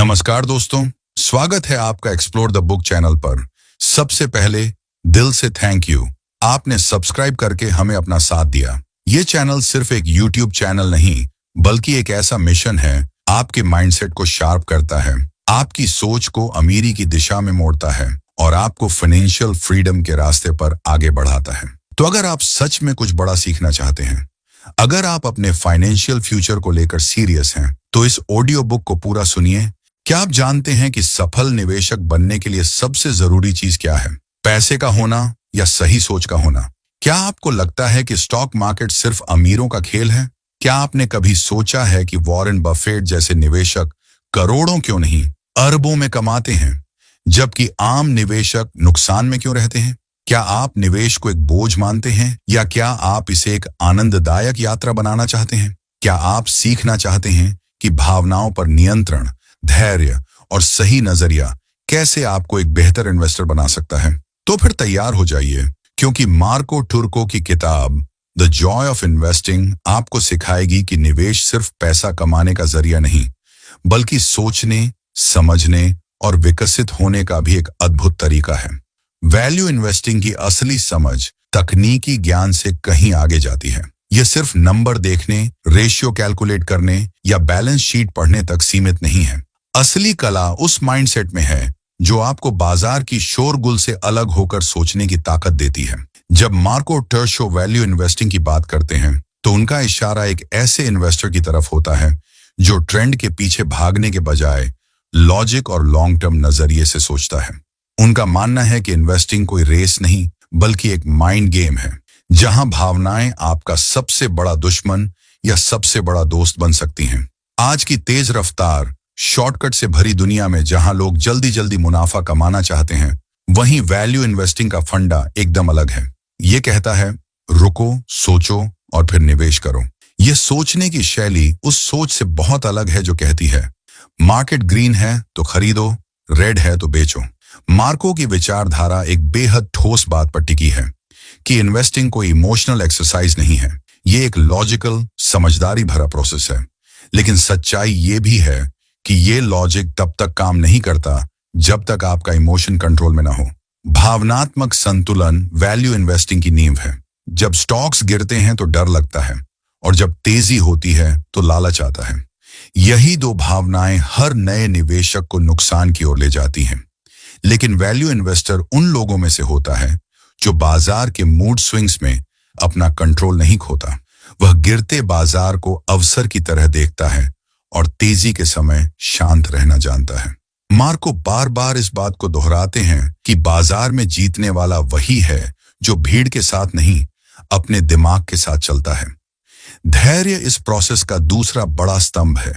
नमस्कार दोस्तों, स्वागत है आपका एक्सप्लोर द बुक चैनल पर। सबसे पहले दिल से थैंक यू, आपने सब्सक्राइब करके हमें अपना साथ दिया। ये चैनल सिर्फ एक यूट्यूब चैनल नहीं, बल्कि एक ऐसा मिशन है, आपके माइंडसेट को शार्प करता है, आपकी सोच को अमीरी की दिशा में मोड़ता है और आपको फाइनेंशियल फ्रीडम के रास्ते पर आगे बढ़ाता है। तो अगर आप सच में कुछ बड़ा सीखना चाहते हैं, अगर आप अपने फाइनेंशियल फ्यूचर को लेकर सीरियस हैं, तो इस ऑडियो बुक को पूरा सुनिए। क्या आप जानते हैं कि सफल निवेशक बनने के लिए सबसे जरूरी चीज क्या है? पैसे का होना या सही सोच का होना? क्या आपको लगता है कि स्टॉक मार्केट सिर्फ अमीरों का खेल है? क्या आपने कभी सोचा है कि वॉरेन बफेट जैसे निवेशक करोड़ों क्यों नहीं, अरबों में कमाते हैं, जबकि आम निवेशक नुकसान में क्यों रहते हैं? क्या आप निवेश को एक बोझ मानते हैं या क्या आप इसे एक आनंददायक यात्रा बनाना चाहते हैं? क्या आप सीखना चाहते हैं कि भावनाओं पर नियंत्रण, धैर्य और सही नजरिया कैसे आपको एक बेहतर इन्वेस्टर बना सकता है? तो फिर तैयार हो जाइए, क्योंकि मार्को टुर्को की किताब द जॉय ऑफ इन्वेस्टिंग आपको सिखाएगी कि निवेश सिर्फ पैसा कमाने का जरिया नहीं, बल्कि सोचने, समझने और विकसित होने का भी एक अद्भुत तरीका है। वैल्यू इन्वेस्टिंग की असली समझ तकनीकी ज्ञान से कहीं आगे जाती है। यह सिर्फ नंबर देखने, रेशियो कैलकुलेट करने या बैलेंस शीट पढ़ने तक सीमित नहीं है। असली कला उस माइंडसेट में है जो आपको बाजार की शोरगुल से अलग होकर सोचने की ताकत देती है। जब मार्को टर्शो वैल्यू इन्वेस्टिंग की बात करते हैं, तो उनका इशारा एक ऐसे इन्वेस्टर की तरफ होता है जो ट्रेंड के पीछे भागने के बजाय लॉजिक और लॉन्ग टर्म नजरिए से सोचता है। उनका मानना है कि इन्वेस्टिंग कोई रेस नहीं, बल्कि एक माइंड गेम है, जहां भावनाएं आपका सबसे बड़ा दुश्मन या सबसे बड़ा दोस्त बन सकती हैं। आज की तेज रफ्तार, शॉर्टकट से भरी दुनिया में जहां लोग जल्दी जल्दी मुनाफा कमाना चाहते हैं, वहीं वैल्यू इन्वेस्टिंग का फंडा एकदम अलग है। ये कहता है, रुको, सोचो और फिर निवेश करो। यह सोचने की शैली उस सोच से बहुत अलग है जो कहती है, मार्केट ग्रीन है तो खरीदो, रेड है तो बेचो। मार्को की विचारधारा एक बेहद ठोस बात पर टिकी है कि इन्वेस्टिंग कोई इमोशनल एक्सरसाइज नहीं है, ये एक लॉजिकल, समझदारी भरा प्रोसेस है। लेकिन सच्चाई ये भी है कि ये लॉजिक तब तक काम नहीं करता जब तक आपका इमोशन कंट्रोल में ना हो। भावनात्मक संतुलन वैल्यू इन्वेस्टिंग की नींव है। जब स्टॉक्स गिरते हैं तो डर लगता है और जब तेजी होती है तो लालच आता है। यही दो भावनाएं हर नए निवेशक को नुकसान की ओर ले जाती हैं। लेकिन वैल्यू इन्वेस्टर उन लोगों में से होता है जो बाजार के मूड स्विंग्स में अपना कंट्रोल नहीं खोता। वह गिरते बाजार को अवसर की तरह देखता है और तेजी के समय शांत रहना जानता है। मार्को बार बार इस बात को दोहराते हैं कि बाजार में जीतने वाला वही है जो भीड़ के साथ नहीं, अपने दिमाग के साथ चलता है। धैर्य इस प्रोसेस का दूसरा बड़ा स्तंभ है।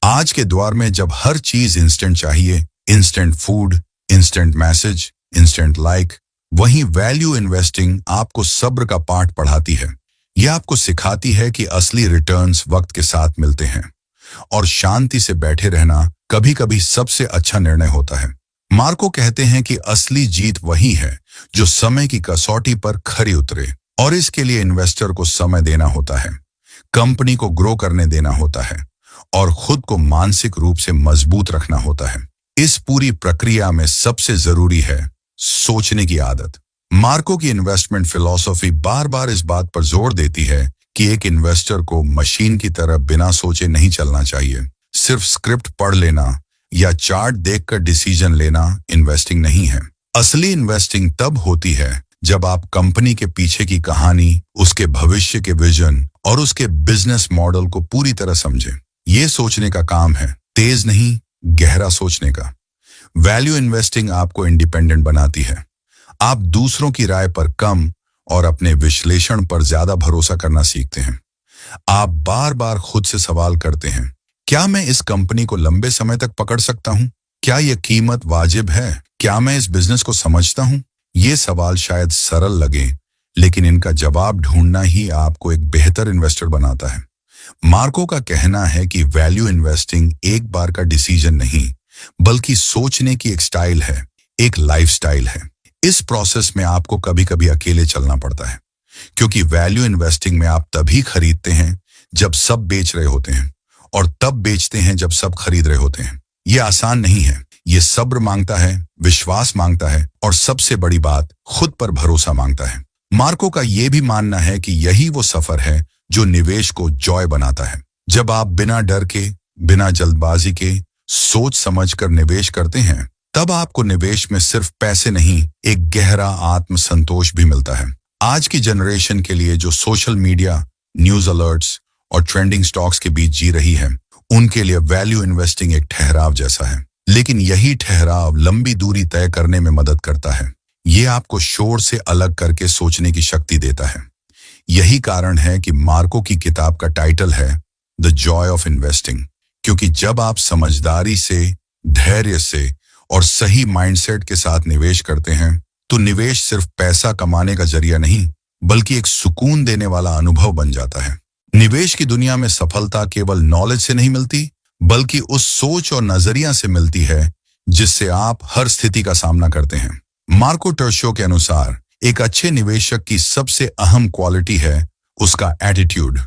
आज के दौर में जब हर चीज इंस्टेंट चाहिए, instant food, instant message, instant like, वहीं वैल्यू इन्वेस्टिंग आपको सब्र का पाठ पढ़ाती है। यह आपको सिखाती है कि असली रिटर्न्स वक्त के साथ मिलते हैं और शांति से बैठे रहना कभी कभी सबसे अच्छा निर्णय होता है। मार्को कहते हैं कि असली जीत वही है जो समय की कसौटी पर खरी उतरे, और इसके लिए इन्वेस्टर को समय देना होता है, कंपनी को ग्रो करने देना होता है और खुद को मानसिक रूप से मजबूत रखना होता है। इस पूरी प्रक्रिया में सबसे जरूरी है सोचने की आदत। मार्को की इन्वेस्टमेंट फिलॉसफी बार बार इस बात पर जोर देती है कि एक इन्वेस्टर को मशीन की तरह बिना सोचे नहीं चलना चाहिए। सिर्फ स्क्रिप्ट पढ़ लेना या चार्ट देखकर डिसीजन लेना इन्वेस्टिंग नहीं है। असली इन्वेस्टिंग तब होती है जब आप कंपनी के पीछे की कहानी, उसके भविष्य के विजन और उसके बिजनेस मॉडल को पूरी तरह समझें। ये सोचने का काम है, तेज नहीं, गहरा सोचने का। वैल्यू इन्वेस्टिंग आपको इंडिपेंडेंट बनाती है। आप दूसरों की राय पर कम और अपने विश्लेषण पर ज्यादा भरोसा करना सीखते हैं। आप बार बार खुद से सवाल करते हैं, क्या मैं इस कंपनी को लंबे समय तक पकड़ सकता हूं? क्या यह कीमत वाजिब है? क्या मैं इस बिजनेस को समझता हूं? ये सवाल शायद सरल लगे, लेकिन इनका जवाब ढूंढना ही आपको एक बेहतर इन्वेस्टर बनाता है। मार्को का कहना है कि वैल्यू इन्वेस्टिंग एक बार का डिसीजन नहीं, बल्कि सोचने की एक स्टाइल है, एक लाइफस्टाइल है। इस प्रोसेस में आपको कभी कभी अकेले चलना पड़ता है, क्योंकि वैल्यू इन्वेस्टिंग में आप तभी खरीदते हैं जब सब बेच रहे होते हैं और तब बेचते हैं जब सब खरीद रहे होते हैं। ये आसान नहीं है। ये सब्र मांगता है, विश्वास मांगता है और सबसे बड़ी बात, खुद पर भरोसा मांगता है। मार्को का यह भी मानना है कि यही वो सफर है जो निवेश को जॉय बनाता है। जब आप बिना डर के, बिना जल्दबाजी के, सोच समझकर निवेश करते हैं, तब आपको निवेश में सिर्फ पैसे नहीं, एक गहरा आत्मसंतोष भी मिलता है। आज की जनरेशन के लिए जो सोशल मीडिया, न्यूज अलर्ट्स और ट्रेंडिंग स्टॉक्स के बीच जी रही है, उनके लिए वैल्यू इन्वेस्टिंग एक ठहराव जैसा है। लेकिन यही ठहराव लंबी दूरी तय करने में मदद करता है। ये आपको शोर से अलग करके सोचने की शक्ति देता है। यही कारण है कि मार्को की किताब का टाइटल है द जॉय ऑफ इन्वेस्टिंग, क्योंकि जब आप समझदारी से, धैर्य से और सही माइंडसेट के साथ निवेश करते हैं, तो निवेश सिर्फ पैसा कमाने का जरिया नहीं, बल्कि एक सुकून देने वाला अनुभव बन जाता है। निवेश की दुनिया में सफलता केवल नॉलेज से नहीं मिलती, बल्कि उस सोच और नजरिया से मिलती है जिससे आप हर स्थिति का सामना करते हैं। मार्को टर्शो के अनुसार एक अच्छे निवेशक की सबसे अहम क्वालिटी है उसका एटीट्यूड,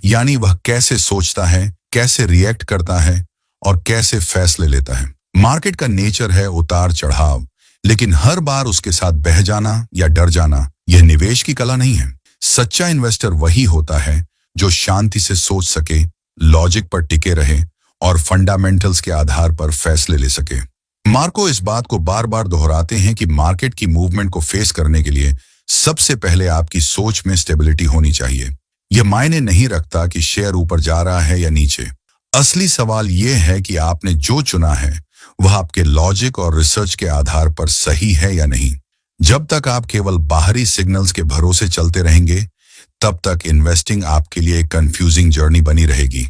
यानी वह कैसे सोचता है, कैसे रिएक्ट करता है और कैसे फैसले लेता है। मार्केट का नेचर है उतार चढ़ाव, लेकिन हर बार उसके साथ बह जाना या डर जाना यह निवेश की कला नहीं है। सच्चा इन्वेस्टर वही होता है जो शांति से सोच सके, लॉजिक पर टिके रहे और फंडामेंटल्स के आधार पर फैसले ले सके। मार्को इस बात को बार बार दोहराते हैं कि मार्केट की मूवमेंट को फेस करने के लिए सबसे पहले आपकी सोच में स्टेबिलिटी होनी चाहिए। यह मायने नहीं रखता कि शेयर ऊपर जा रहा है या नीचे। असली सवाल यह है कि आपने जो चुना है वह आपके लॉजिक और रिसर्च के आधार पर सही है या नहीं। जब तक आप केवल बाहरी सिग्नल्स के भरोसे चलते रहेंगे, तब तक इन्वेस्टिंग आपके लिए एक कंफ्यूजिंग जर्नी बनी रहेगी।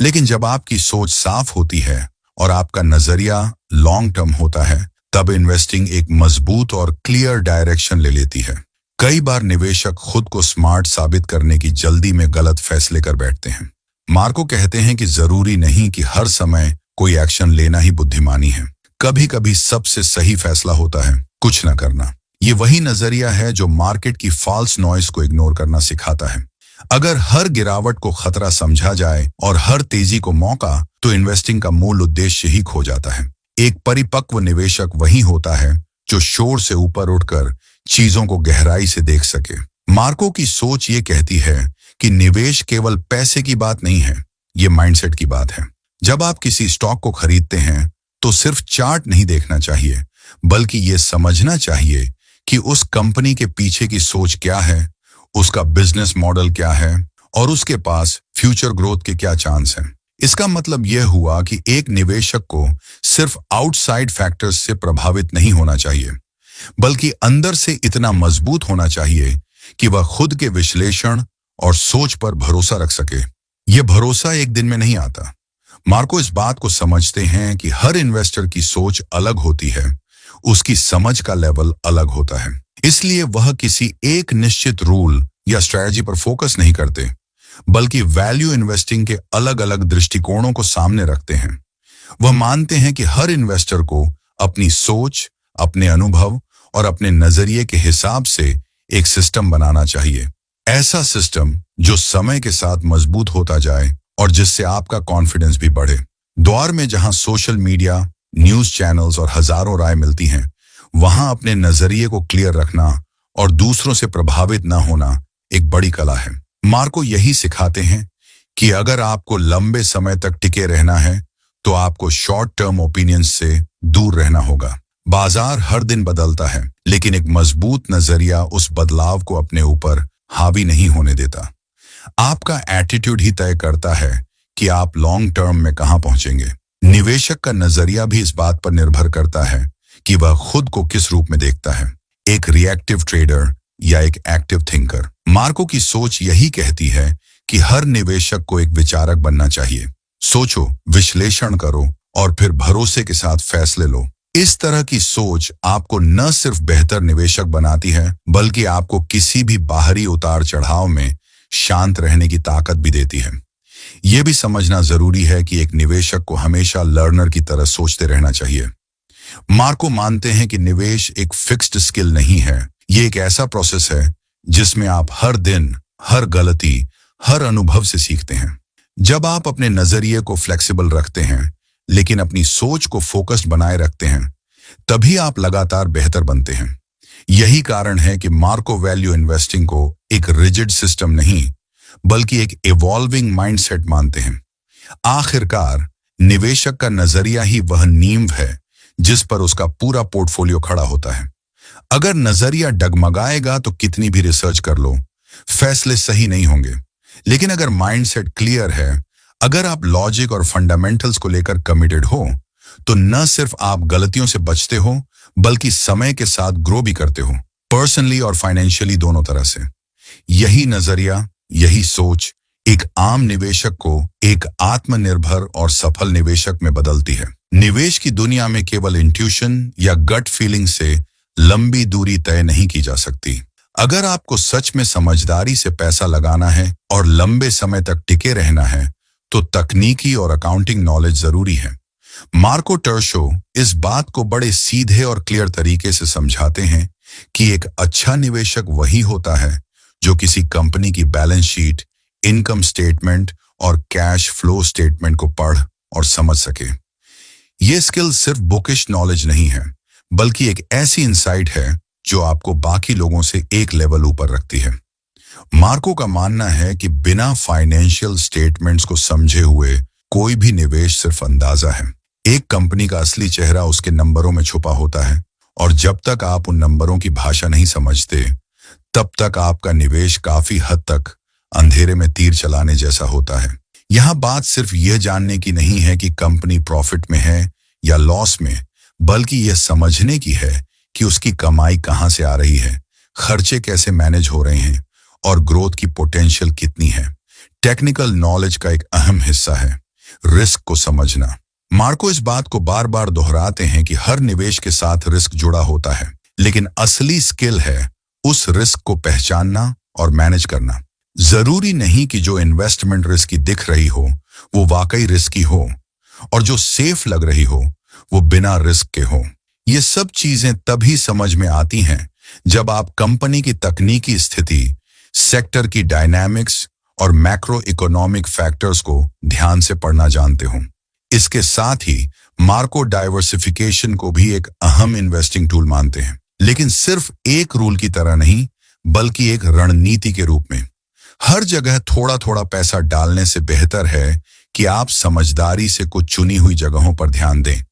लेकिन जब आपकी सोच साफ होती है और आपका नजरिया लॉन्ग टर्म होता है, तब इन्वेस्टिंग एक मजबूत और क्लियर डायरेक्शन ले लेती है। कई बार निवेशक खुद को स्मार्ट साबित करने की जल्दी में गलत फैसले कर बैठते हैं। मार्को कहते हैं कि जरूरी नहीं कि हर समय कोई एक्शन लेना ही बुद्धिमानी है। कभी कभी सबसे सही फैसला होता है कुछ न करना। ये वही नजरिया है जो मार्केट की फॉल्स नॉइस को इग्नोर करना सिखाता है। अगर हर गिरावट को खतरा समझा जाए और हर तेजी को मौका, तो इन्वेस्टिंग का मूल उद्देश्य ही खो जाता है। एक परिपक्व निवेशक वही होता है जो शोर से ऊपर उठकर चीजों को गहराई से देख सके। मार्को की सोच ये कहती है कि निवेश केवल पैसे की बात नहीं है, ये माइंडसेट की बात है। जब आप किसी स्टॉक को खरीदते हैं, तो सिर्फ चार्ट नहीं देखना चाहिए, बल्कि ये समझना चाहिए कि उस कंपनी के पीछे की सोच क्या है, उसका बिजनेस मॉडल क्या है और उसके पास फ्यूचर ग्रोथ के क्या चांस हैं। इसका मतलब यह हुआ कि एक निवेशक को सिर्फ आउटसाइड फैक्टर्स से प्रभावित नहीं होना चाहिए, बल्कि अंदर से इतना मजबूत होना चाहिए कि वह खुद के विश्लेषण और सोच पर भरोसा रख सके। यह भरोसा एक दिन में नहीं आता। मार्को इस बात को समझते हैं कि हर इन्वेस्टर की सोच अलग होती है, उसकी समझ का लेवल अलग होता है। इसलिए वह किसी एक निश्चित रूल या स्ट्रेटजी पर फोकस नहीं करते, बल्कि वैल्यू इन्वेस्टिंग के अलग अलग दृष्टिकोणों को सामने रखते हैं। वह मानते हैं कि हर इन्वेस्टर को अपनी सोच, अपने अनुभव और अपने नजरिए के हिसाब से एक सिस्टम बनाना चाहिए। ऐसा सिस्टम जो समय के साथ मजबूत होता जाए और जिससे आपका कॉन्फिडेंस भी बढ़े। दौर में जहां सोशल मीडिया, न्यूज चैनल्स और हजारों राय मिलती हैं, वहां अपने नजरिए को क्लियर रखना और दूसरों से प्रभावित ना होना एक बड़ी कला है। मार्को यही सिखाते हैं कि अगर आपको लंबे समय तक टिके रहना है, तो आपको शॉर्ट टर्म ओपिनियंस से दूर रहना होगा। बाजार हर दिन बदलता है, लेकिन एक मजबूत नजरिया उस बदलाव को अपने ऊपर हावी नहीं होने देता। आपका एटीट्यूड ही तय करता है कि आप लॉन्ग टर्म में कहां पहुंचेंगे। निवेशक का नजरिया भी इस बात पर निर्भर करता है कि वह खुद को किस रूप में देखता है, एक रिएक्टिव ट्रेडर या एक एक्टिव थिंकर। मार्को की सोच यही कहती है कि हर निवेशक को एक विचारक बनना चाहिए। सोचो, विश्लेषण करो और फिर भरोसे के साथ फैसले लो। इस तरह की सोच आपको न सिर्फ बेहतर निवेशक बनाती है, बल्कि आपको किसी भी बाहरी उतार चढ़ाव में शांत रहने की ताकत भी देती है। यह भी समझना जरूरी है कि एक निवेशक को हमेशा लर्नर की तरह सोचते रहना चाहिए। मार्को मानते हैं कि निवेश एक फिक्स्ड स्किल नहीं है, ये एक ऐसा प्रोसेस है जिसमें आप हर दिन, हर गलती, हर अनुभव से सीखते हैं। जब आप अपने नजरिए को फ्लेक्सिबल रखते हैं, लेकिन अपनी सोच को फोकस्ड बनाए रखते हैं, तभी आप लगातार बेहतर बनते हैं। यही कारण है कि मार्को वैल्यू इन्वेस्टिंग को एक रिजिड सिस्टम नहीं, बल्कि एक इवॉल्विंग माइंडसेट मानते हैं। आखिरकार निवेशक का नजरिया ही वह नींव है जिस पर उसका पूरा पोर्टफोलियो खड़ा होता है। अगर नजरिया डगमगाएगा तो कितनी भी रिसर्च कर लो, फैसले सही नहीं होंगे। लेकिन अगर माइंडसेट क्लियर है, अगर आप लॉजिक और फंडामेंटल्स को लेकर कमिटेड हो, तो न सिर्फ आप गलतियों से बचते हो, बल्कि समय के साथ ग्रो भी करते हो, पर्सनली और फाइनेंशियली दोनों तरह से। यही नजरिया, यही सोच एक आम निवेशक को एक आत्मनिर्भर और सफल निवेशक में बदलती है। निवेश की दुनिया में केवल इंट्यूशन या गट फीलिंग से लंबी दूरी तय नहीं की जा सकती। अगर आपको सच में समझदारी से पैसा लगाना है और लंबे समय तक टिके रहना है, तो तकनीकी और अकाउंटिंग नॉलेज जरूरी है। मार्को टर्शो इस बात को बड़े सीधे और क्लियर तरीके से समझाते हैं कि एक अच्छा निवेशक वही होता है जो किसी कंपनी की बैलेंस शीट, इनकम स्टेटमेंट और कैश फ्लो स्टेटमेंट को पढ़ और समझ सके। ये स्किल सिर्फ बुकिश नॉलेज नहीं है, बल्कि एक ऐसी इंसाइट है जो आपको बाकी लोगों से एक लेवल ऊपर रखती है। मार्को का मानना है कि बिना फाइनेंशियल स्टेटमेंट्स को समझे हुए कोई भी निवेश सिर्फ अंदाजा है। एक कंपनी का असली चेहरा उसके नंबरों में छुपा होता है, और जब तक आप उन नंबरों की भाषा नहीं समझते, तब तक आपका निवेश काफी हद तक अंधेरे में तीर चलाने जैसा होता है। यहाँ बात सिर्फ यह जानने की नहीं है कि कंपनी प्रॉफिट में है या लॉस में, बल्कि यह समझने की है कि उसकी कमाई कहाँ से आ रही है, खर्चे कैसे मैनेज हो रहे हैं और ग्रोथ की पोटेंशियल कितनी है। टेक्निकल नॉलेज का एक अहम हिस्सा है रिस्क को समझना। मार्को इस बात को बार बार दोहराते हैं कि हर निवेश के साथ रिस्क जुड़ा होता है, लेकिन असली स्किल है उस रिस्क को पहचानना और मैनेज करना। जरूरी नहीं कि जो इन्वेस्टमेंट रिस्की दिख रही हो वो वाकई रिस्की हो, और जो सेफ लग रही हो वो बिना रिस्क के हो। ये सब चीजें तभी समझ में आती हैं जब आप कंपनी की तकनीकी स्थिति, सेक्टर की डायनामिक्स और मैक्रो इकोनॉमिक फैक्टर्स को ध्यान से पढ़ना जानते हो। इसके साथ ही मार्को डाइवर्सिफिकेशन को भी एक अहम इन्वेस्टिंग टूल मानते हैं, लेकिन सिर्फ एक रूल की तरह नहीं, बल्कि एक रणनीति के रूप में। हर जगह थोड़ा थोड़ा पैसा डालने से बेहतर है कि आप समझदारी से कुछ चुनी हुई जगहों पर ध्यान दें,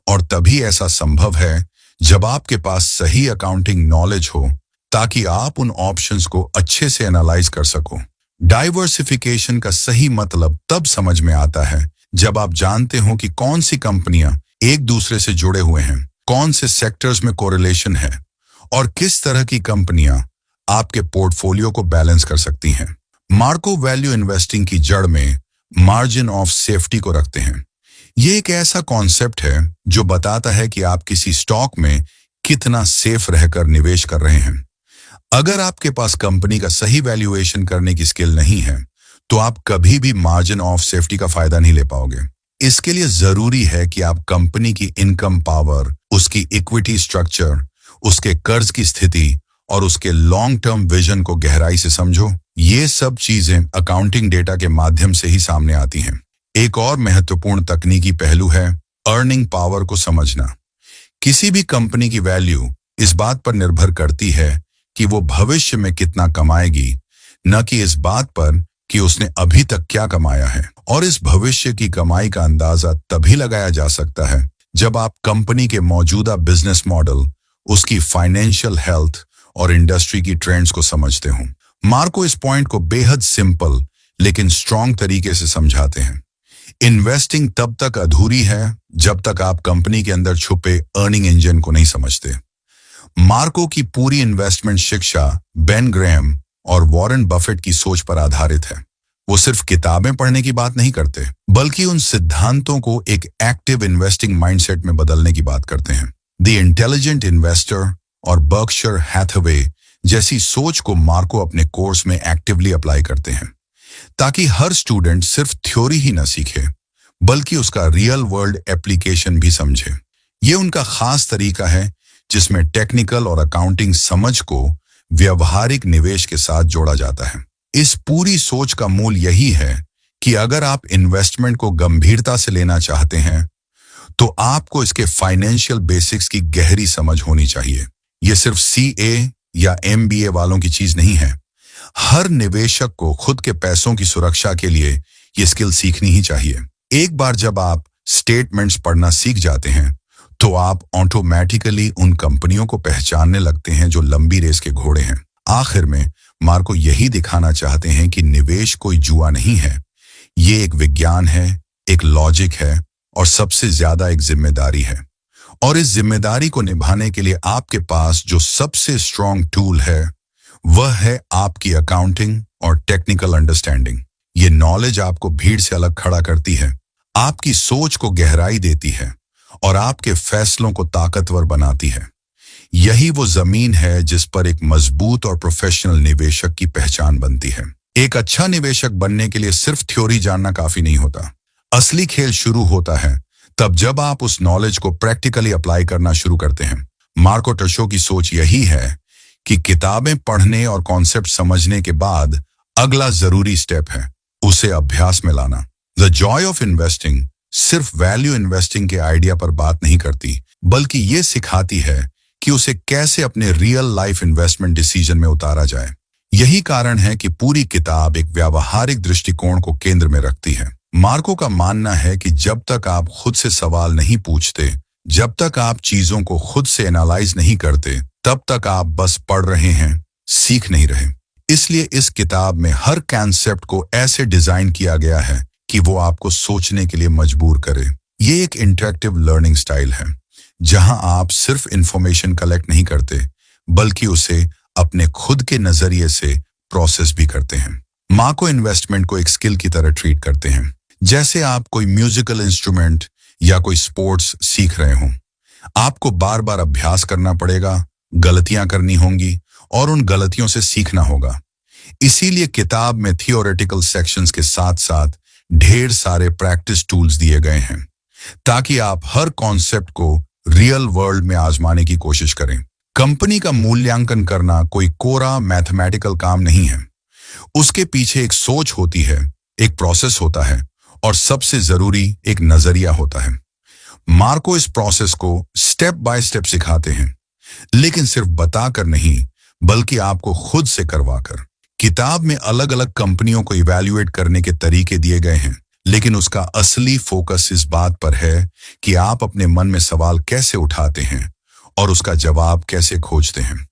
और तभी ऐसा संभव है जब आपके पास सही अकाउंटिंग नॉलेज हो, ताकि आप उन ऑप्शंस को अच्छे से एनालाइज कर सको। डाइवर्सिफिकेशन का सही मतलब तब समझ में आता है जब आप जानते हो कि कौन सी कंपनियां एक दूसरे से जुड़े हुए हैं, कौन से सेक्टर्स में कोरिलेशन है, और किस तरह की कंपनियां आपके पोर्टफोलियो को बैलेंस कर सकती हैं। मार्को वैल्यू इन्वेस्टिंग की जड़ में मार्जिन ऑफ सेफ्टी को रखते हैं। ये एक ऐसा कॉन्सेप्ट है जो बताता है कि आप किसी स्टॉक में कितना सेफ रहकर निवेश कर रहे हैं। अगर आपके पास कंपनी का सही वैल्यूएशन करने की स्किल नहीं है, तो आप कभी भी मार्जिन ऑफ सेफ्टी का फायदा नहीं ले पाओगे। इसके लिए जरूरी है कि आप कंपनी की इनकम पावर, उसकी इक्विटी स्ट्रक्चर, उसके कर्ज की स्थिति और उसके लॉन्ग टर्म विजन को गहराई से समझो। ये सब चीजें अकाउंटिंग डेटा के माध्यम से ही सामने आती हैं। एक और महत्वपूर्ण तकनीकी पहलू है अर्निंग पावर को समझना। किसी भी कंपनी की वैल्यू इस बात पर निर्भर करती है कि वो भविष्य में कितना कमाएगी, न कि इस बात पर कि उसने अभी तक क्या कमाया है। और इस भविष्य की कमाई का अंदाजा तभी लगाया जा सकता है जब आप कंपनी के मौजूदा बिजनेस मॉडल, उसकी फाइनेंशियल हेल्थ और इंडस्ट्री की ट्रेंड्स को समझते हो। मार्को इस पॉइंट को बेहद सिंपल लेकिन स्ट्रॉन्ग तरीके से समझाते हैं। इन्वेस्टिंग तब तक अधूरी है जब तक आप कंपनी के अंदर छुपे अर्निंग इंजन को नहीं समझते। मार्को की पूरी इन्वेस्टमेंट शिक्षा बेन ग्रेहम और वॉरेन बफेट की सोच पर आधारित है। वो सिर्फ किताबें पढ़ने की बात नहीं करते, बल्कि उन सिद्धांतों को एक एक्टिव इन्वेस्टिंग माइंडसेट में बदलने की बात करते हैं। द इंटेलिजेंट इन्वेस्टर और बर्कशायर हैथवे जैसी सोच को मार्को अपने कोर्स में एक्टिवली अप्लाई करते हैं, ताकि हर स्टूडेंट सिर्फ थ्योरी ही न सीखे, बल्कि उसका रियल वर्ल्ड एप्लीकेशन भी समझे। ये उनका खास तरीका है जिसमें टेक्निकल और अकाउंटिंग समझ को व्यवहारिक निवेश के साथ जोड़ा जाता है। इस पूरी सोच का मूल यही है कि अगर आप इन्वेस्टमेंट को गंभीरता से लेना चाहते हैं, तो आपको इसके फाइनेंशियल बेसिक्स की गहरी समझ होनी चाहिए। ये सिर्फ सीए या एमबीए वालों की चीज नहीं है। हर निवेशक को खुद के पैसों की सुरक्षा के लिए ये स्किल सीखनी ही चाहिए। एक बार जब आप स्टेटमेंट्स पढ़ना सीख जाते हैं तो आप ऑटोमेटिकली उन कंपनियों को पहचानने लगते हैं जो लंबी रेस के घोड़े हैं। आखिर में मार्को यही दिखाना चाहते हैं कि निवेश कोई जुआ नहीं है। ये एक विज्ञान है, एक लॉजिक है और सबसे ज्यादा एक जिम्मेदारी है। और इस जिम्मेदारी को निभाने के लिए आपके पास जो सबसे स्ट्रॉन्ग टूल है वह है आपकी अकाउंटिंग और टेक्निकल अंडरस्टैंडिंग। ये नॉलेज आपको भीड़ से अलग खड़ा करती है, आपकी सोच को गहराई देती है और आपके फैसलों को ताकतवर बनाती है। यही वो जमीन है जिस पर एक मजबूत और प्रोफेशनल निवेशक की पहचान बनती है। एक अच्छा निवेशक बनने के लिए सिर्फ थ्योरी जानना काफी नहीं होता। असली खेल शुरू होता है तब जब आप उस नॉलेज को प्रैक्टिकली अप्लाई करना शुरू करते हैं। मार्को टशो की सोच यही है कि किताबें पढ़ने और कॉन्सेप्ट समझने के बाद अगला जरूरी स्टेप है उसे अभ्यास में लाना। द जॉय ऑफ इन्वेस्टिंग सिर्फ वैल्यू इन्वेस्टिंग के आइडिया पर बात नहीं करती, बल्कि ये सिखाती है कि उसे कैसे अपने रियल लाइफ इन्वेस्टमेंट डिसीजन में उतारा जाए। यही कारण है कि पूरी किताब एक व्यावहारिक दृष्टिकोण को केंद्र में रखती है। मार्को का मानना है कि जब तक आप खुद से सवाल नहीं पूछते, जब तक आप चीजों को खुद से एनालाइज नहीं करते, तब तक आप बस पढ़ रहे हैं, सीख नहीं रहे। इसलिए इस किताब में हर कॉन्सेप्ट को ऐसे डिजाइन किया गया है कि वो आपको सोचने के लिए मजबूर करे। ये एक इंटरेक्टिव लर्निंग स्टाइल है जहां आप सिर्फ इंफॉर्मेशन कलेक्ट नहीं करते, बल्कि उसे अपने खुद के नजरिए से प्रोसेस भी करते हैं। मार्को इन्वेस्टमेंट को एक स्किल की तरह ट्रीट करते हैं, जैसे आप कोई म्यूजिकल इंस्ट्रूमेंट या कोई स्पोर्ट्स सीख रहे हों। आपको बार बार अभ्यास करना पड़ेगा, गलतियां करनी होंगी और उन गलतियों से सीखना होगा। इसीलिए किताब में थियोरेटिकल सेक्शंस के साथ साथ ढेर सारे प्रैक्टिस टूल्स दिए गए हैं ताकि आप हर कॉन्सेप्ट को रियल वर्ल्ड में आजमाने की कोशिश करें। कंपनी का मूल्यांकन करना कोई कोरा मैथमेटिकल काम नहीं है। उसके पीछे एक सोच होती है, एक प्रोसेस होता है और सबसे जरूरी एक नजरिया होता है। मार्को इस प्रोसेस को स्टेप बाय स्टेप सिखाते हैं, लेकिन सिर्फ बताकर नहीं, बल्कि आपको खुद से करवाकर। किताब में अलग अलग कंपनियों को इवैल्यूएट करने के तरीके दिए गए हैं, लेकिन उसका असली फोकस इस बात पर है कि आप अपने मन में सवाल कैसे उठाते हैं और उसका जवाब कैसे खोजते हैं।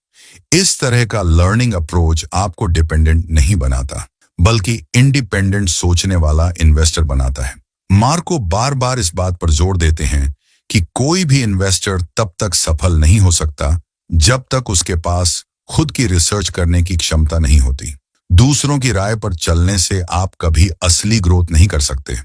इस तरह का लर्निंग अप्रोच आपको डिपेंडेंट नहीं बनाता, बल्कि इंडिपेंडेंट सोचने वाला इन्वेस्टर बनाता है। मार्को बार बार इस बात पर जोर देते हैं कि कोई भी इन्वेस्टर तब तक सफल नहीं हो सकता जब तक उसके पास खुद की रिसर्च करने की क्षमता नहीं होती। दूसरों की राय पर चलने से आप कभी असली ग्रोथ नहीं कर सकते।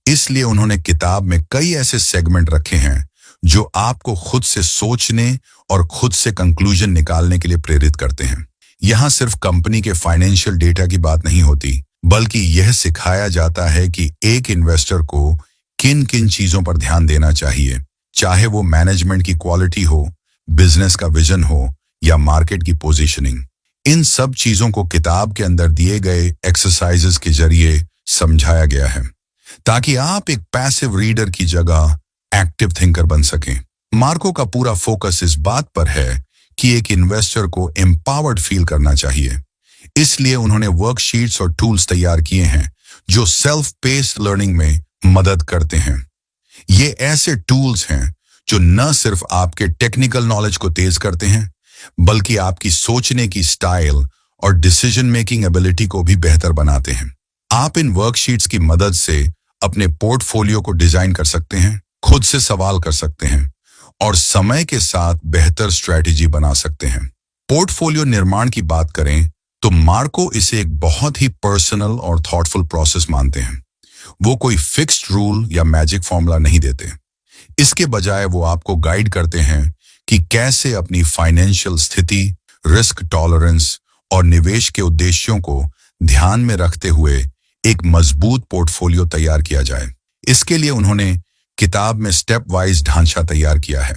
इसलिए उन्होंने किताब में कई ऐसे सेगमेंट रखे हैं जो आपको खुद से सोचने और खुद से कंक्लूजन निकालने के लिए प्रेरित करते हैं। यहाँ सिर्फ कंपनी के फाइनेंशियल डेटा की बात नहीं होती, बल्कि यह सिखाया जाता है कि एक इन्वेस्टर को किन किन चीजों पर ध्यान देना चाहिए, चाहे वो मैनेजमेंट की क्वालिटी हो, बिजनेस का विजन हो या मार्केट की पोजीशनिंग। इन सब चीजों को किताब के अंदर दिए गए एक्सरसाइजेस के जरिए समझाया गया है ताकि आप एक पैसिव रीडर की जगह एक्टिव थिंकर बन सकें। मार्को का पूरा फोकस इस बात पर है कि एक इन्वेस्टर को एम्पावर्ड फील करना चाहिए। इसलिए उन्होंने वर्कशीट्स और टूल्स तैयार किए हैं जो सेल्फ पेस्ड लर्निंग में मदद करते हैं। ये ऐसे टूल्स हैं जो न सिर्फ आपके टेक्निकल नॉलेज को तेज करते हैं, बल्कि आपकी सोचने की स्टाइल और डिसीजन मेकिंग एबिलिटी को भी बेहतर बनाते हैं। आप इन वर्कशीट्स की मदद से अपने पोर्टफोलियो को डिजाइन कर सकते हैं, खुद से सवाल कर सकते हैं और समय के साथ बेहतर स्ट्रेटेजी बना सकते हैं। पोर्टफोलियो निर्माण की बात करें तो मार्को इसे एक बहुत ही पर्सनल और थॉटफुल प्रोसेस मानते हैं। वो कोई फिक्स्ड रूल या मैजिक फॉर्मूला नहीं देते। इसके बजाय वो आपको गाइड करते हैं कि कैसे अपनी फाइनेंशियल स्थिति, रिस्क टॉलरेंस और निवेश के उद्देश्यों को ध्यान में रखते हुए एक मजबूत पोर्टफोलियो तैयार किया जाए। इसके लिए उन्होंने किताब में स्टेप वाइज ढांचा तैयार किया है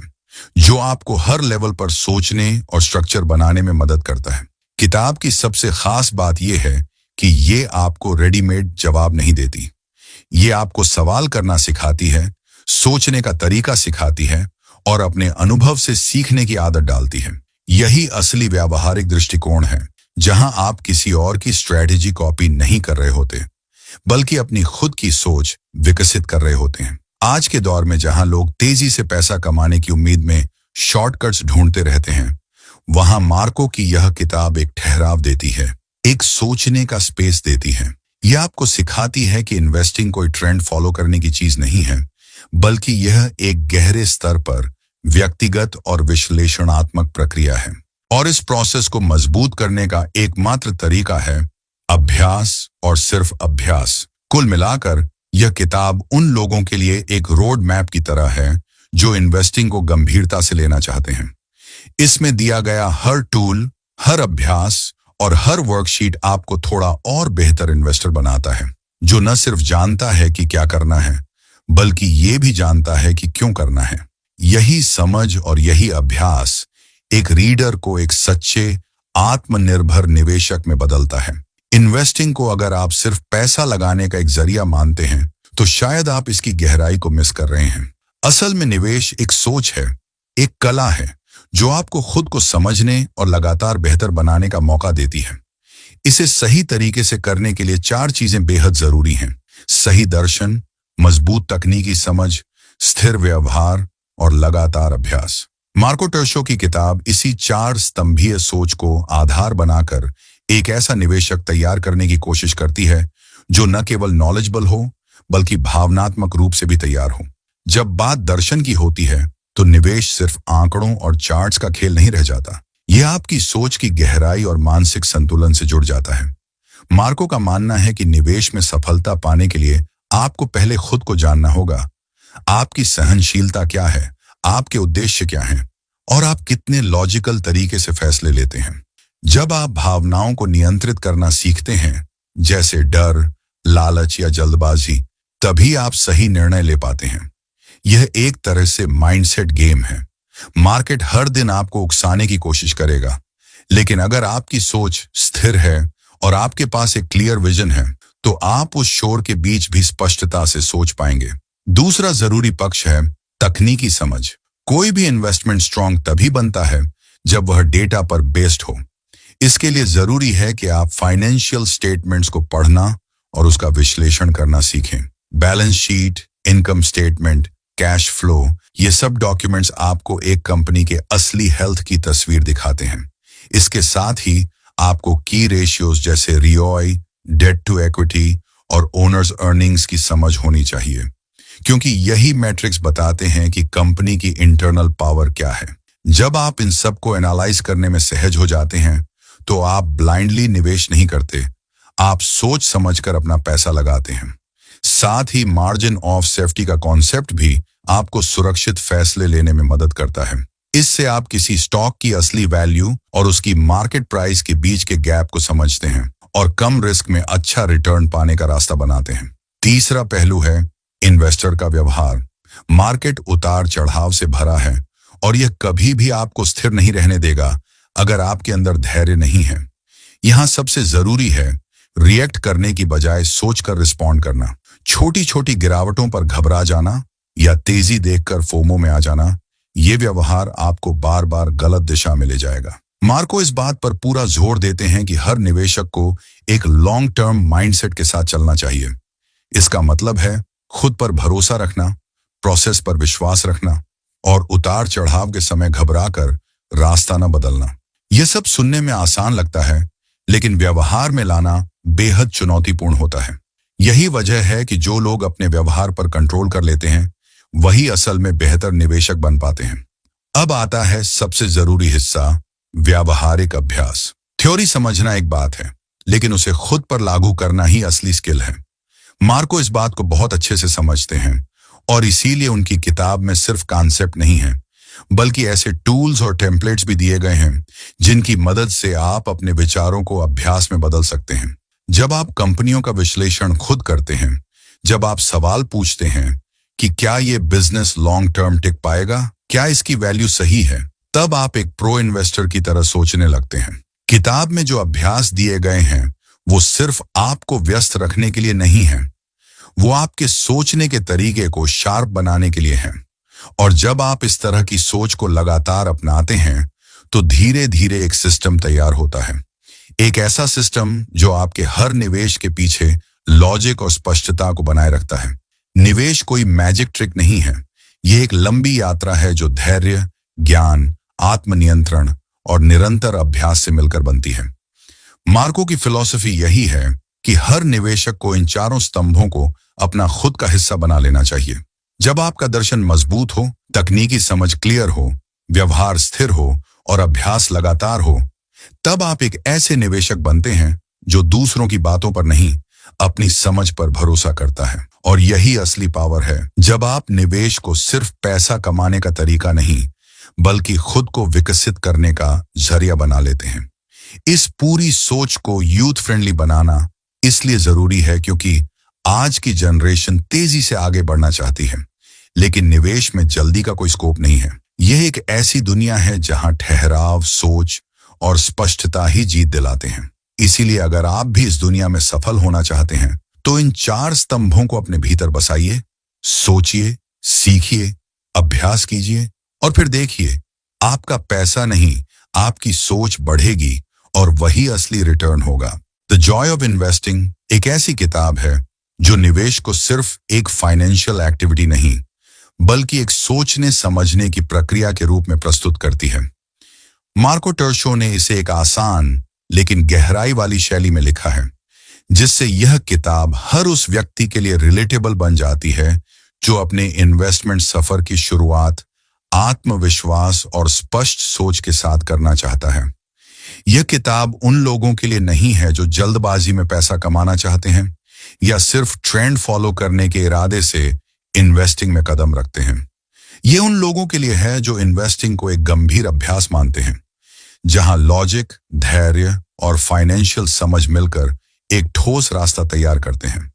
जो आपको हर लेवल पर सोचने और स्ट्रक्चर बनाने में मदद करता है। किताब की सबसे खास बात यह है कि ये आपको रेडीमेड जवाब नहीं देती। ये आपको सवाल करना सिखाती है, सोचने का तरीका सिखाती है और अपने अनुभव से सीखने की आदत डालती है। यही असली व्यावहारिक दृष्टिकोण है, जहां आप किसी और की स्ट्रेटेजी कॉपी नहीं कर रहे होते, बल्कि अपनी खुद की सोच विकसित कर रहे होते हैं। आज के दौर में जहां लोग तेजी से पैसा कमाने की उम्मीद में शॉर्टकट्स ढूंढते रहते हैं, वहां मार्को की यह किताब एक ठहराव देती है, एक सोचने का स्पेस देती है। यह आपको सिखाती है कि इन्वेस्टिंग कोई ट्रेंड फॉलो करने की चीज नहीं है, बल्कि यह एक गहरे स्तर पर व्यक्तिगत और विश्लेषणात्मक प्रक्रिया है। और इस प्रोसेस को मजबूत करने का एकमात्र तरीका है अभ्यास और सिर्फ अभ्यास। कुल मिलाकर यह किताब उन लोगों के लिए एक रोड मैप की तरह है जो इन्वेस्टिंग को गंभीरता से लेना चाहते हैं। इसमें दिया गया हर टूल, हर अभ्यास और हर वर्कशीट आपको थोड़ा और बेहतर इन्वेस्टर बनाता है, जो न सिर्फ जानता है कि क्या करना है, बल्कि ये भी जानता है कि क्यों करना है। यही समझ और यही अभ्यास एक रीडर को एक सच्चे आत्मनिर्भर निवेशक में बदलता है। इन्वेस्टिंग को अगर आप सिर्फ पैसा लगाने का एक जरिया मानते हैं, तो शायद आप इसकी गहराई को मिस कर रहे हैं। असल में निवेश एक सोच है, एक कला है, जो आपको खुद को समझने और लगातार बेहतर बनाने का मौका देती है। इसे सही तरीके से करने के लिए 4 चीजें बेहद जरूरी हैं: सही दर्शन, मजबूत तकनीकी समझ, स्थिर व्यवहार और लगातार अभ्यास। मार्को टर्शो की किताब इसी 4 स्तंभीय सोच को आधार बनाकर एक ऐसा निवेशक तैयार करने की कोशिश करती है जो न केवल नॉलेजेबल हो, बल्कि भावनात्मक रूप से भी तैयार हो। जब बात दर्शन की होती है, तो निवेश सिर्फ आंकड़ों और चार्ट्स का खेल नहीं रह जाता। यह आपकी सोच की गहराई और मानसिक संतुलन से जुड़ जाता है। मार्को का मानना है कि निवेश में सफलता पाने के लिए आपको पहले खुद को जानना होगा। आपकी सहनशीलता क्या है, आपके उद्देश्य क्या हैं, और आप कितने लॉजिकल तरीके से फैसले लेते हैं। जब आप भावनाओं को नियंत्रित करना सीखते हैं, जैसे डर, लालच या जल्दबाजी, तभी आप सही निर्णय ले पाते हैं। यह एक तरह से माइंडसेट गेम है। मार्केट हर दिन आपको उकसाने की कोशिश करेगा, लेकिन अगर आपकी सोच स्थिर है और आपके पास एक क्लियर विजन है, तो आप उस शोर के बीच भी स्पष्टता से सोच पाएंगे। दूसरा जरूरी पक्ष है तकनीकी समझ। कोई भी इन्वेस्टमेंट स्ट्रांग तभी बनता है जब वह डेटा पर बेस्ड हो। इसके लिए जरूरी है कि आप फाइनेंशियल स्टेटमेंट्स को पढ़ना और उसका विश्लेषण करना सीखें। Balance sheet, income statement, cash flow, ये सब डॉक्यूमेंट्स आपको एक कंपनी के असली हेल्थ की तस्वीर दिखाते हैं। इसके साथ ही आपको की रेशियोज जैसे रिओआई, डेट टू इक्विटी और ओनर्स अर्निंग्स की समझ होनी चाहिए, क्योंकि यही मैट्रिक्स बताते हैं कि कंपनी की इंटरनल पावर क्या है। जब आप इन सब को एनालाइज करने में सहज हो जाते हैं, तो आप ब्लाइंडली निवेश नहीं करते, आप सोच समझकर अपना पैसा लगाते हैं। साथ ही मार्जिन ऑफ सेफ्टी का कॉन्सेप्ट भी आपको सुरक्षित फैसले लेने में मदद करता है। इससे आप किसी स्टॉक की असली वैल्यू और उसकी मार्केट प्राइस के बीच के गैप को समझते हैं और कम रिस्क में अच्छा रिटर्न पाने का रास्ता बनाते हैं। तीसरा पहलू है इन्वेस्टर का व्यवहार। मार्केट उतार चढ़ाव से भरा है और यह कभी भी आपको स्थिर नहीं रहने देगा अगर आपके अंदर धैर्य नहीं है। यहां सबसे जरूरी है रिएक्ट करने की बजाय सोचकर रिस्पॉन्ड करना। छोटी छोटी गिरावटों पर घबरा जाना या तेजी देखकर फोमो में आ जाना, ये व्यवहार आपको बार बार गलत दिशा में ले जाएगा। मार्को इस बात पर पूरा जोर देते हैं कि हर निवेशक को एक लॉन्ग टर्म माइंडसेट के साथ चलना चाहिए। इसका मतलब है खुद पर भरोसा रखना, प्रोसेस पर विश्वास रखना और उतार चढ़ाव के समय घबराकर रास्ता न बदलना। यह सब सुनने में आसान लगता है, लेकिन व्यवहार में लाना बेहद चुनौतीपूर्ण होता है। यही वजह है कि जो लोग अपने व्यवहार पर कंट्रोल कर लेते हैं, वही असल में बेहतर निवेशक बन पाते हैं। अब आता है सबसे जरूरी हिस्सा, व्यावहारिक अभ्यास। थ्योरी समझना एक बात है, लेकिन उसे खुद पर लागू करना ही असली स्किल है। मार्को इस बात को बहुत अच्छे से समझते हैं और इसीलिए उनकी किताब में सिर्फ कॉन्सेप्ट नहीं है, बल्कि ऐसे टूल्स और टेम्पलेट्स भी दिए गए हैं जिनकी मदद से आप अपने विचारों को अभ्यास में बदल सकते हैं। जब आप कंपनियों का विश्लेषण खुद करते हैं, जब आप सवाल पूछते हैं कि क्या ये बिजनेस लॉन्ग टर्म टिक पाएगा, क्या इसकी वैल्यू सही है, तब आप एक प्रो इन्वेस्टर की तरह सोचने लगते हैं। किताब में जो अभ्यास दिए गए हैं, वो सिर्फ आपको व्यस्त रखने के लिए नहीं है, वो आपके सोचने के तरीके को शार्प बनाने के लिए है। और जब आप इस तरह की सोच को लगातार अपनाते हैं तो धीरे धीरे एक सिस्टम तैयार होता है। एक ऐसा सिस्टम जो आपके हर निवेश के पीछे लॉजिक और स्पष्टता को बनाए रखता है। निवेश कोई मैजिक ट्रिक नहीं है, यह एक लंबी यात्रा है जो धैर्य, ज्ञान, आत्मनियंत्रण और निरंतर अभ्यास से मिलकर बनती है। मार्को की फिलॉसफी यही है कि हर निवेशक को इन चारों स्तंभों को अपना खुद का हिस्सा बना लेना चाहिए। जब आपका दर्शन मजबूत हो, तकनीकी समझ क्लियर हो, व्यवहार स्थिर हो और अभ्यास लगातार हो, तब आप एक ऐसे निवेशक बनते हैं जो दूसरों की बातों पर नहीं, अपनी समझ पर भरोसा करता है। और यही असली पावर है, जब आप निवेश को सिर्फ पैसा कमाने का तरीका नहीं बल्कि खुद को विकसित करने का जरिया बना लेते हैं। इस पूरी सोच को यूथ फ्रेंडली बनाना इसलिए जरूरी है क्योंकि आज की जनरेशन तेजी से आगे बढ़ना चाहती है, लेकिन निवेश में जल्दी का कोई स्कोप नहीं है। यह एक ऐसी दुनिया है जहां ठहराव, सोच और स्पष्टता ही जीत दिलाते हैं। इसीलिए अगर आप भी इस दुनिया में सफल होना चाहते हैं तो इन चार स्तंभों को अपने भीतर बसाइए, सोचिए, सीखिए, अभ्यास कीजिए और फिर देखिए, आपका पैसा नहीं, आपकी सोच बढ़ेगी और वही असली रिटर्न होगा। द जॉय ऑफ इन्वेस्टिंग एक ऐसी किताब है जो निवेश को सिर्फ एक फाइनेंशियल एक्टिविटी नहीं बल्कि एक सोचने समझने की प्रक्रिया के रूप में प्रस्तुत करती है। मार्को टर्शो ने इसे एक आसान लेकिन गहराई वाली शैली में लिखा है, जिससे यह किताब हर उस व्यक्ति के लिए रिलेटेबल बन जाती है जो अपने इन्वेस्टमेंट सफर की शुरुआत आत्मविश्वास और स्पष्ट सोच के साथ करना चाहता है। यह किताब उन लोगों के लिए नहीं है जो जल्दबाजी में पैसा कमाना चाहते हैं या सिर्फ ट्रेंड फॉलो करने के इरादे से इन्वेस्टिंग में कदम रखते हैं। यह उन लोगों के लिए है जो इन्वेस्टिंग को एक गंभीर अभ्यास मानते हैं, जहां लॉजिक, धैर्य और फाइनेंशियल समझ मिलकर एक ठोस रास्ता तैयार करते हैं।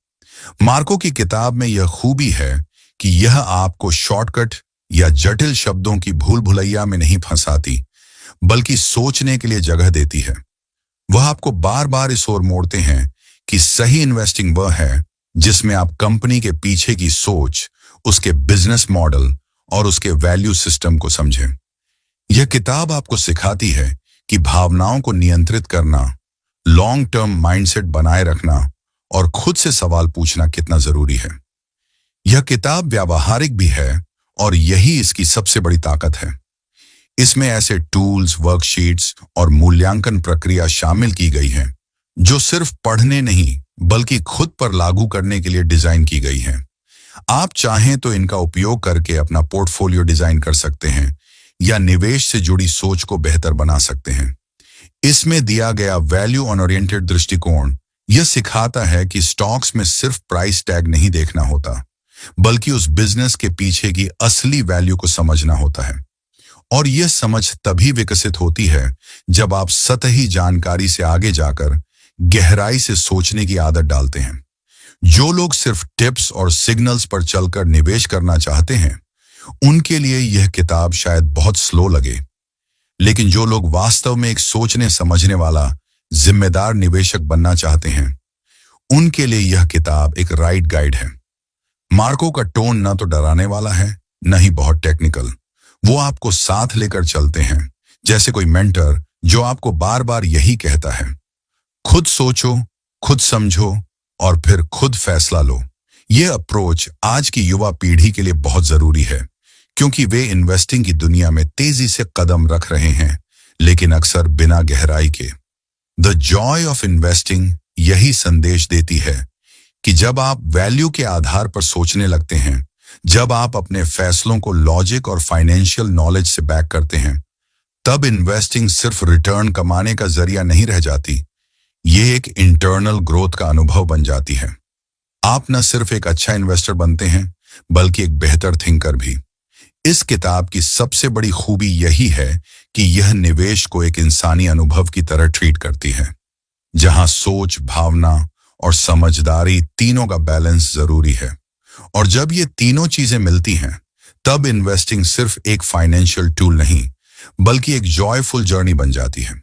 मार्को की किताब में यह खूबी है कि यह आपको शॉर्टकट या जटिल शब्दों की भूल भुलैया में नहीं फंसाती बल्कि सोचने के लिए जगह देती है। वह आपको बार बार इस ओर मोड़ते हैं कि सही इन्वेस्टिंग वह है जिसमें आप कंपनी के पीछे की सोच, उसके बिजनेस मॉडल और उसके वैल्यू सिस्टम को समझें। यह किताब आपको सिखाती है कि भावनाओं को नियंत्रित करना, लॉन्ग टर्म माइंडसेट बनाए रखना और खुद से सवाल पूछना कितना जरूरी है। यह किताब व्यावहारिक भी है और यही इसकी सबसे बड़ी ताकत है। इसमें ऐसे टूल्स, वर्कशीट्स और मूल्यांकन प्रक्रिया शामिल की गई हैं जो सिर्फ पढ़ने नहीं बल्कि खुद पर लागू करने के लिए डिजाइन की गई हैं। आप चाहें तो इनका उपयोग करके अपना पोर्टफोलियो डिजाइन कर सकते हैं या निवेश से जुड़ी सोच को बेहतर बना सकते हैं। इसमें दिया गया वैल्यू ओरिएंटेड दृष्टिकोण यह सिखाता है कि स्टॉक्स में सिर्फ प्राइस टैग नहीं देखना होता बल्कि उस बिजनेस के पीछे की असली वैल्यू को समझना होता है। और यह समझ तभी विकसित होती है जब आप सतही जानकारी से आगे जाकर गहराई से सोचने की आदत डालते हैं। जो लोग सिर्फ टिप्स और सिग्नल्स पर चलकर निवेश करना चाहते हैं, उनके लिए यह किताब शायद बहुत स्लो लगे, लेकिन जो लोग वास्तव में एक सोचने समझने वाला जिम्मेदार निवेशक बनना चाहते हैं, उनके लिए यह किताब एक राइट गाइड है। मार्को का टोन न तो डराने वाला है, न ही बहुत टेक्निकल। वो आपको साथ लेकर चलते हैं, जैसे कोई मेंटर जो आपको बार बार यही कहता है, खुद सोचो, खुद समझो और फिर खुद फैसला लो। यह अप्रोच आज की युवा पीढ़ी के लिए बहुत जरूरी है क्योंकि वे इन्वेस्टिंग की दुनिया में तेजी से कदम रख रहे हैं, लेकिन अक्सर बिना गहराई के। द जॉय ऑफ इन्वेस्टिंग यही संदेश देती है कि जब आप वैल्यू के आधार पर सोचने लगते हैं, जब आप अपने फैसलों को लॉजिक और फाइनेंशियल नॉलेज से बैक करते हैं, तब इन्वेस्टिंग सिर्फ रिटर्न कमाने का जरिया नहीं रह जाती, ये एक इंटरनल ग्रोथ का अनुभव बन जाती है। आप न सिर्फ एक अच्छा इन्वेस्टर बनते हैं बल्कि एक बेहतर थिंकर भी। इस किताब की सबसे बड़ी खूबी यही है कि यह निवेश को एक इंसानी अनुभव की तरह ट्रीट करती है, जहां सोच, भावना और समझदारी तीनों का बैलेंस जरूरी है। और जब ये तीनों चीजें मिलती हैं, तब इन्वेस्टिंग सिर्फ एक फाइनेंशियल टूल नहीं बल्कि एक जॉयफुल जर्नी बन जाती है।